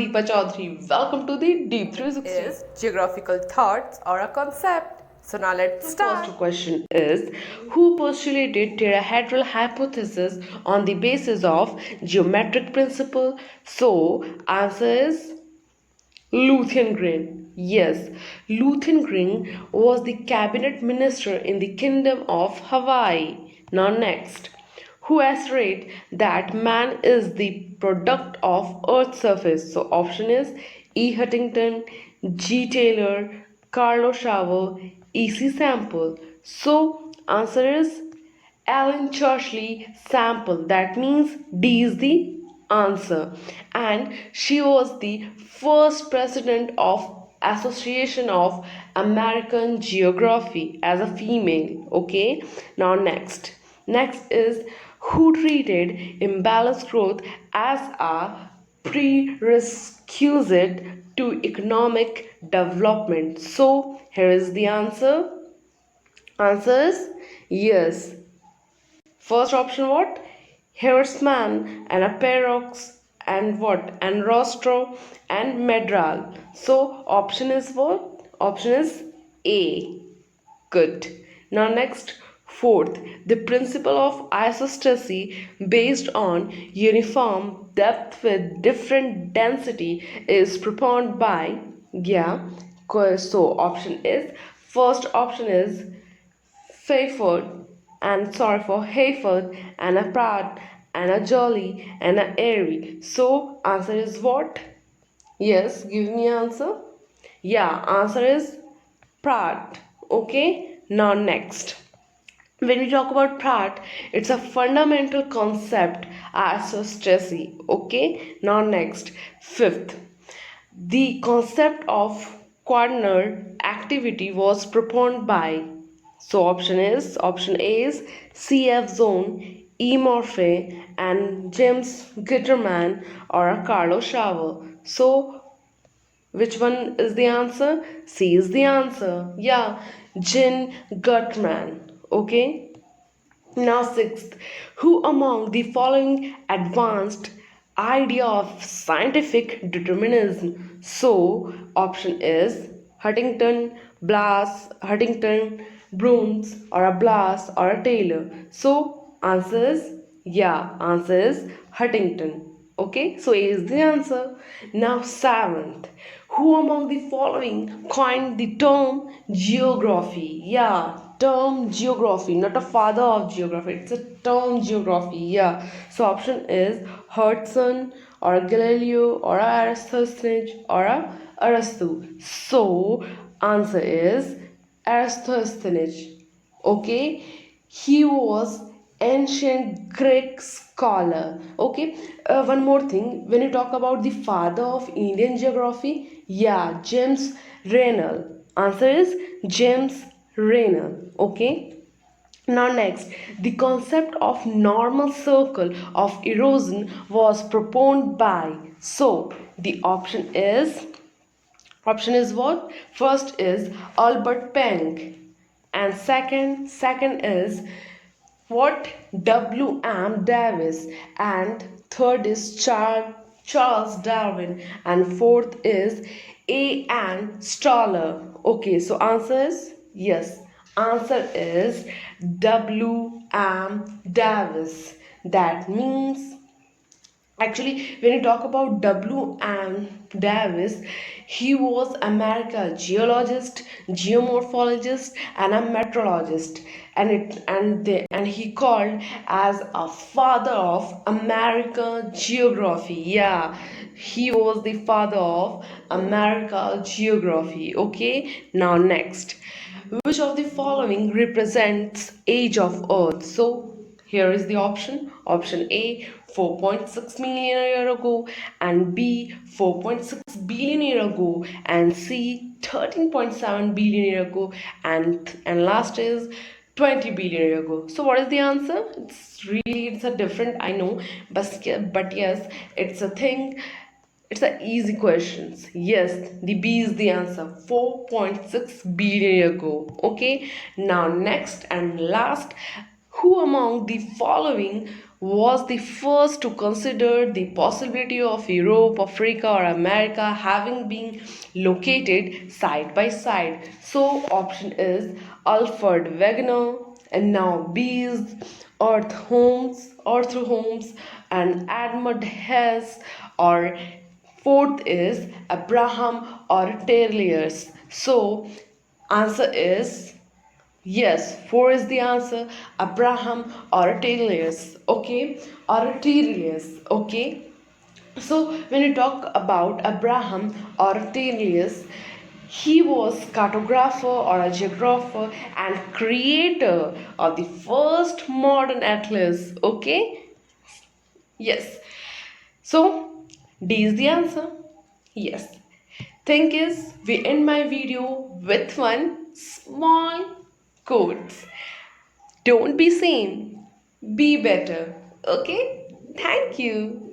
Deepa Chaudhary. Welcome to the Deep 360. Is geographical thoughts or a concept? So now let's The start. first question is, who postulated tetrahedral hypothesis on the basis of geometric principle? So answer is Lucian Green. Yes, Lucian Green was the cabinet minister in the Kingdom of Hawaii. Now next, who asserted that man is the product of Earth's surface? So option is E. Huntington, G. Taylor, Carlo Shaver, E.C. Sample. So answer is Alan Churchley Sample. That means D is the answer. And she was the first president of Association of American Geography as a female. Okay. Now next is, who treated imbalanced growth as a prerequisite to economic development? So here is the answer. Answer is yes. First option what? Hairsman and a Perox and what? And Rostro and Medral. So option is what? Option is A. Good. Now next, fourth, the principle of isostasy based on uniform depth with different density is propounded by, yeah. So option is, first option is Fayford and sorry for Hayford and a Pratt and a Jolly and a Airy. So answer is what? Yes, give me answer. Yeah, answer is Pratt. Okay, now next. When we talk about Pratt, it's a fundamental concept isostasy. Okay, now next, fifth, the concept of quaternion activity was proposed by, so option A is C.F. Zone, E. Morphy, and James Gitterman or a Carlo Shaver. So which one is the answer? C is the answer. Yeah, Jin Gutman. Okay. Now, sixth, who among the following advanced idea of scientific determinism? So, option is Huntington, Bruns, or a Blas, or a Taylor. So, answer is yeah, answer is Huntington. Okay, so A is the answer. Now, seventh, who among the following coined the term geography? Yeah, term geography, not a father of geography, it's a term geography. Yeah, so option is Hudson or a Galileo or a Aristophanes or a Aristo. So answer is Aristophanes. Okay, he was ancient Greek scholar. Okay, one more thing, when you talk about the father of Indian geography, yeah, James Renal. Answer is James Renal. Okay, now next, the concept of normal circle of erosion was proposed by, so the option is what? First is Albert Penck, and second is what? W.M. Davis, and third is Charles Darwin, and fourth is A.N. Stoller. Okay, so answer is yes. Answer is W.M. Davis. That means, actually, when you talk about W.M. Davis, he was America geologist, geomorphologist, and a meteorologist, and he called as a father of America geography. Yeah, he was the father of America geography. Okay, now next, which of the following represents age of Earth? So here is the option A 4.6 million year ago, and B 4.6 billion year ago, and C 13.7 billion year ago, and last is 20 billion year ago. So what is the answer? It's a different, I know, but yes, it's a thing. It's a easy questions. Yes, the B is the answer. 4.6 billion year ago. Okay. Now next and last, who among the following was the first to consider the possibility of Europe, Africa, or America having been located side by side? So, option is Alfred Wegener, and now Bees, Arthur Holmes, and Edmund Hess, or fourth is Abraham Ortelius. So, answer is yes, 4 is the answer. Abraham Ortelius. Okay, Ortelius. Okay. So when you talk about Abraham Ortelius, he was cartographer or a geographer and creator of the first modern atlas. Okay. Yes. So D is the answer. Yes. Thing is, we end my video with one small quote. Don't be same, be better. Okay? Thank you.